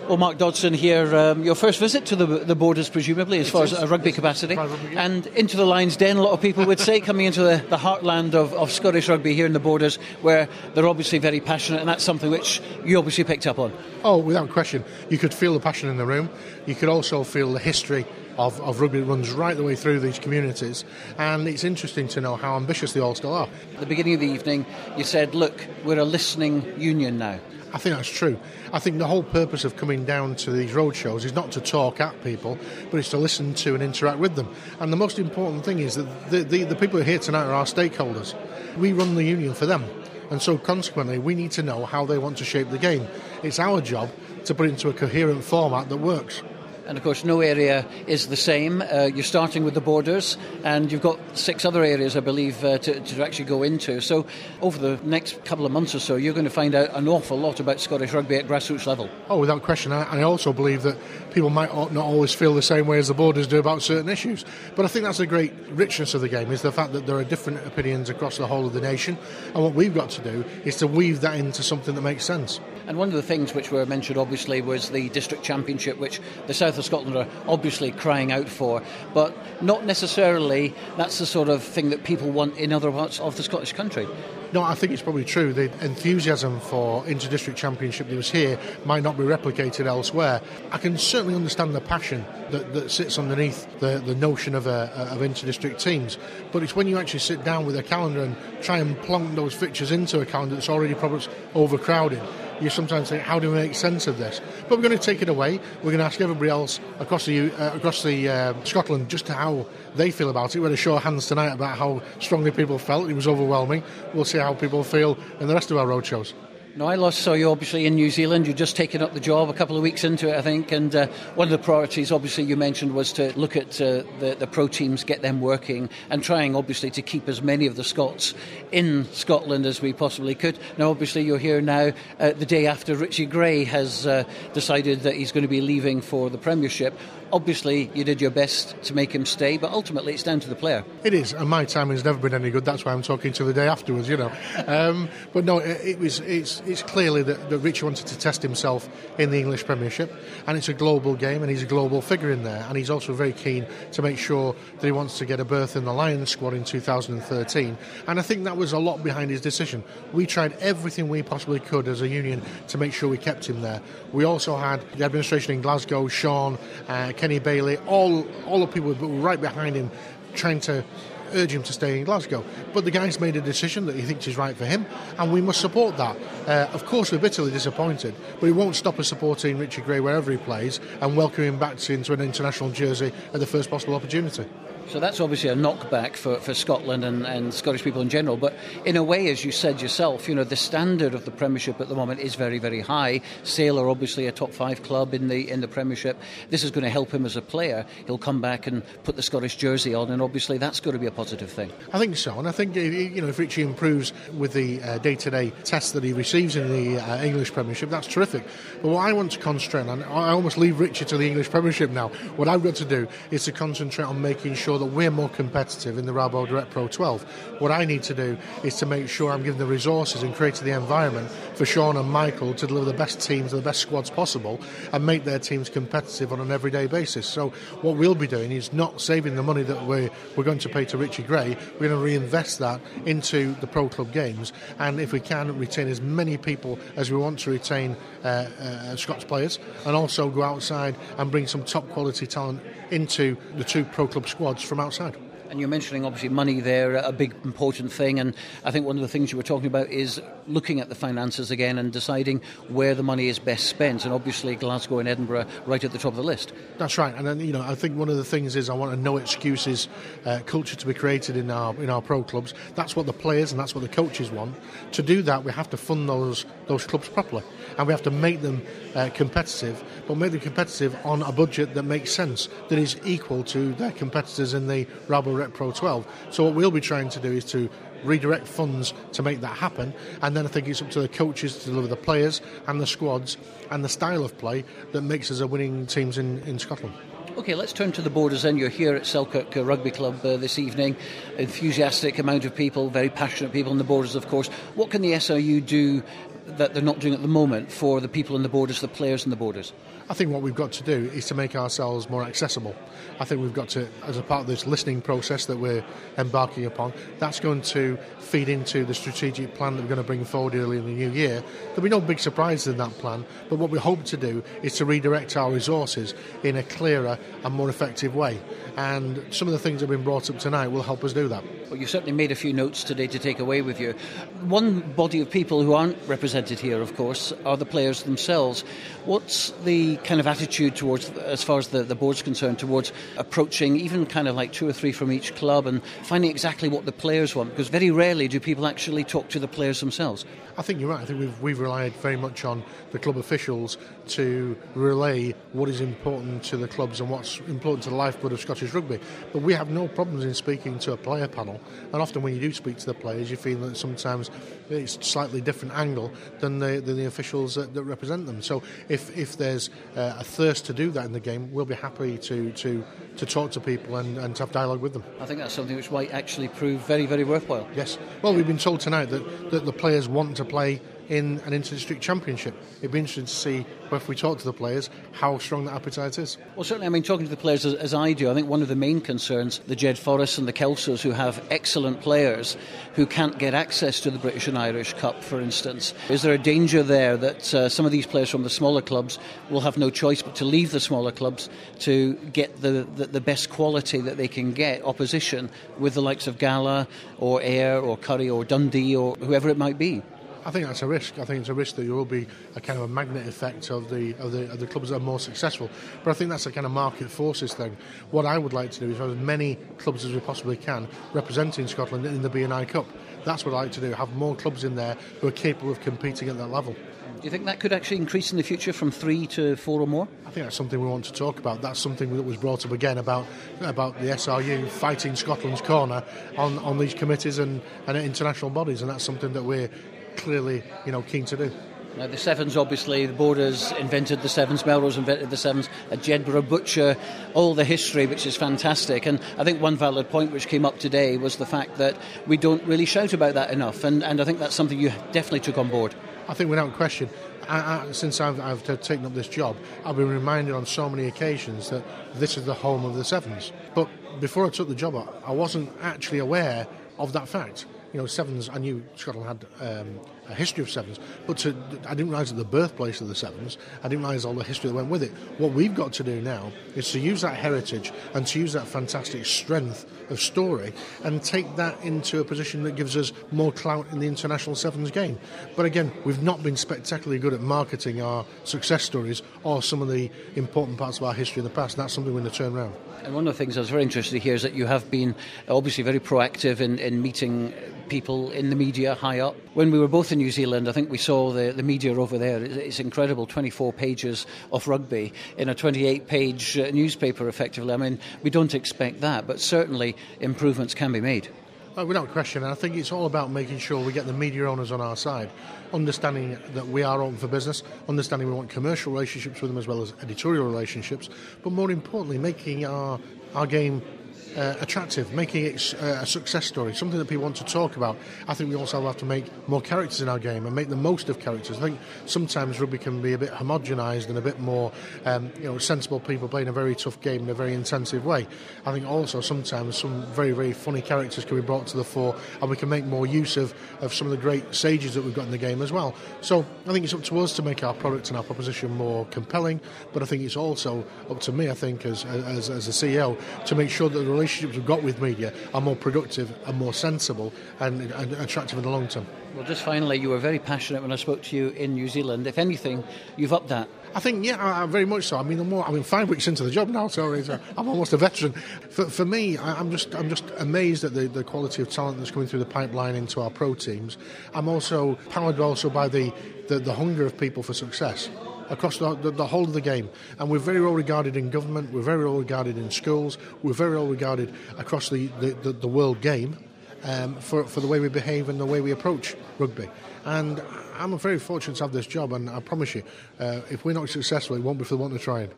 Well, Mark Dodson here, your first visit to the Borders, presumably, as far as a rugby capacity. And into the Lion's Den, a lot of people would say, coming into the heartland of Scottish rugby here in the Borders, where they're obviously very passionate, and that's something which you obviously picked up on. Oh, without question. You could feel the passion in the room. You could also feel the history of rugby that runs right the way through these communities, and it's interesting to know how ambitious they all still are. At the beginning of the evening, you said, look, we're a listening union now. I think that's true. I think the whole purpose of coming down to these roadshows is not to talk at people, but it's to listen to and interact with them. And the most important thing is that the people who are here tonight are our stakeholders. We run the union for them, and so consequently we need to know how they want to shape the game. It's our job to put it into a coherent format that works. And of course, no area is the same. You're starting with the Borders, and you've got 6 other areas, I believe, to actually go into. So over the next couple of months or so, you're going to find out an awful lot about Scottish rugby at grassroots level. Oh, without question. I also believe that people might not always feel the same way as the Borders do about certain issues. But I think that's the great richness of the game, is the fact that there are different opinions across the whole of the nation. And what we've got to do is to weave that into something that makes sense. And one of the things which were mentioned, obviously, was the District Championship, which the South of Scotland are obviously crying out for, but not necessarily that's the sort of thing that people want in other parts of the Scottish country. No, I think it's probably true. The enthusiasm for inter-district championship that was here might not be replicated elsewhere. I can certainly understand the passion that sits underneath the notion of inter-district teams, but it's when you actually sit down with a calendar and try and plonk those fixtures into a calendar that's already probably overcrowded. You sometimes think, how do we make sense of this? But we're going to take it away. We're going to ask everybody else across the Scotland just how they feel about it. We had a show of hands tonight about how strongly people felt. It was overwhelming. We'll see how people feel in the rest of our roadshows. Now, I last saw you obviously in New Zealand. You'd just taken up the job a couple of weeks into it, I think, and one of the priorities obviously you mentioned was to look at the pro teams, get them working, and trying obviously to keep as many of the Scots in Scotland as we possibly could. Now obviously you're here now the day after Richie Gray has decided that he's going to be leaving for the Premiership. Obviously you did your best to make him stay, but ultimately it's down to the player. It is, and my time has never been any good. That's why I'm talking to the day afterwards, you know. But no, it's clearly that Richie wanted to test himself in the English Premiership, and it's a global game, and he's a global figure in there, and he's also very keen to make sure that he wants to get a berth in the Lions squad in 2013, and I think that was a lot behind his decision. We tried everything we possibly could as a union to make sure we kept him there. We also had the administration in Glasgow, Sean, Kenny Bailey, all the people who were right behind him trying to urge him to stay in Glasgow. But the guy's made a decision that he thinks is right for him, and we must support that. Of course, we're bitterly disappointed, but it won't stop us supporting Richie Gray wherever he plays and welcoming him back into an international jersey at the first possible opportunity. So that's obviously a knockback for Scotland and Scottish people in general. But in a way, as you said yourself, you know, the standard of the Premiership at the moment is very, very high. Sale are obviously a top 5 club in the Premiership. This is going to help him as a player. He'll come back and put the Scottish jersey on, and obviously that's going to be a positive thing. I think so, and I think if Richie improves with the day-to-day tests that he receives in the English Premiership, that's terrific. But what I want to concentrate on, I almost leave Richie to the English Premiership now. What I've got to do is to concentrate on making sure that we're more competitive in the Rabo Direct Pro 12. What I need to do is to make sure I'm giving the resources and creating the environment for Sean and Michael to deliver the best teams and the best squads possible and make their teams competitive on an everyday basis. So what we'll be doing is not saving the money that we're going to pay to Richie Gray. We're going to reinvest that into the pro club games, and if we can, retain as many people as we want to retain Scots players, and also go outside and bring some top quality talent into the 2 pro club squads from outside. And you're mentioning obviously money there, a big important thing, and I think one of the things you were talking about is looking at the finances again and deciding where the money is best spent, and obviously Glasgow and Edinburgh right at the top of the list. That's right, and then I think one of the things is I want a no excuses culture to be created in our pro clubs. That's what the players and that's what the coaches want. To do that, we have to fund those clubs properly, and we have to make them competitive, but make them competitive on a budget that makes sense, that is equal to their competitors in the Rabo Rep Pro 12. So what we'll be trying to do is to redirect funds to make that happen, and then I think it's up to the coaches to deliver the players and the squads and the style of play that makes us a winning teams in Scotland. OK, let's turn to the Borders then. You're here at Selkirk Rugby Club this evening. Enthusiastic amount of people, very passionate people in the Borders, of course. What can the SRU do that they're not doing at the moment for the people in the borders, the players in the borders? I think what we've got to do is to make ourselves more accessible. I think we've got to, as a part of this listening process that we're embarking upon, that's going to feed into the strategic plan that we're going to bring forward early in the new year. There'll be no big surprises in that plan, but what we hope to do is to redirect our resources in a clearer and more effective way. And some of the things that have been brought up tonight will help us do that. Well, you certainly made a few notes today to take away with you. One body of people who aren't represented here, of course, are the players themselves. What's the kind of attitude towards, as far as the board's concerned, towards approaching even kind of like 2 or 3 from each club and finding exactly what the players want? Because very rarely do people actually talk to the players themselves. I think you're right. I think we've relied very much on the club officials to relay what is important to the clubs and what's important to the lifeblood of Scottish Rugby. But we have no problems in speaking to a player panel. And often when you do speak to the players, you feel that sometimes it's a slightly different angle than the officials that represent them. So if there's a thirst to do that in the game, we'll be happy to talk to people and to have dialogue with them. I think that's something which might actually prove very, very worthwhile. Yes. Well, we've been told tonight that the players want to play in an inter-district championship. It'd be interesting to see, if we talk to the players, how strong that appetite is. Well, certainly, I mean, talking to the players as I do, I think one of the main concerns, the Jed Forrests and the Kelsos, who have excellent players who can't get access to the British and Irish Cup, for instance. Is there a danger there that some of these players from the smaller clubs will have no choice but to leave the smaller clubs to get the best quality that they can get, opposition, with the likes of Gala or Ayr or Curry or Dundee or whoever it might be? I think that's a risk. I think it's a risk that there will be a kind of a magnet effect of the clubs that are more successful. But I think that's a kind of market forces thing. What I would like to do is have as many clubs as we possibly can representing Scotland in the B&I Cup. That's what I'd like to do, have more clubs in there who are capable of competing at that level. Do you think that could actually increase in the future from 3 to 4 or more? I think that's something we want to talk about. That's something that was brought up again about the SRU fighting Scotland's corner on these committees and international bodies, and that's something that we're clearly, keen to do. Now, the Sevens, obviously, the Borders invented the Sevens, Melrose invented the Sevens, at Jedburgh, Butcher, all the history, which is fantastic. And I think one valid point which came up today was the fact that we don't really shout about that enough, and I think that's something you definitely took on board. I think without question, since I've taken up this job, I've been reminded on so many occasions that this is the home of the Sevens. But before I took the job, I wasn't actually aware of that fact. Sevens, I knew Scotland had a history of Sevens, but I didn't realise that the birthplace of the Sevens, I didn't realise all the history that went with it. What we've got to do now is to use that heritage and to use that fantastic strength of story and take that into a position that gives us more clout in the international Sevens game. But again, we've not been spectacularly good at marketing our success stories or some of the important parts of our history in the past. That's something we're going to turn around. And one of the things I was very interested to hear is that you have been obviously very proactive in meeting people in the media high up. When we were both in New Zealand, I think we saw the media over there. It's incredible, 24 pages of rugby in a 28-page newspaper, effectively. I mean, we don't expect that, but certainly improvements can be made. Without question, and I think it's all about making sure we get the media owners on our side, understanding that we are open for business, understanding we want commercial relationships with them as well as editorial relationships, but more importantly, making our game attractive, making it a success story, something that people want to talk about. I think we also have to make more characters in our game and make the most of characters. I think sometimes rugby can be a bit homogenised and a bit more sensible people playing a very tough game in a very intensive way. I think also sometimes some very, very funny characters can be brought to the fore, and we can make more use of some of the great sages that we've got in the game as well. So I think it's up to us to make our product and our proposition more compelling, but I think it's also up to me, I think, as a CEO, to make sure that the relationships we've got with media are more productive and more sensible and attractive in the long term. Well, just finally, you were very passionate when I spoke to you in New Zealand. If anything, you've upped that. I think, very much so. I mean, 5 weeks into the job now, so I'm almost a veteran. For me, I'm just amazed at the quality of talent that's coming through the pipeline into our pro teams. I'm also powered by the hunger of people for success across the whole of the game. And we're very well regarded in government, we're very well regarded in schools, we're very well regarded across the world game for the way we behave and the way we approach rugby. And I'm very fortunate to have this job, and I promise you, if we're not successful, it won't be for the want of trying.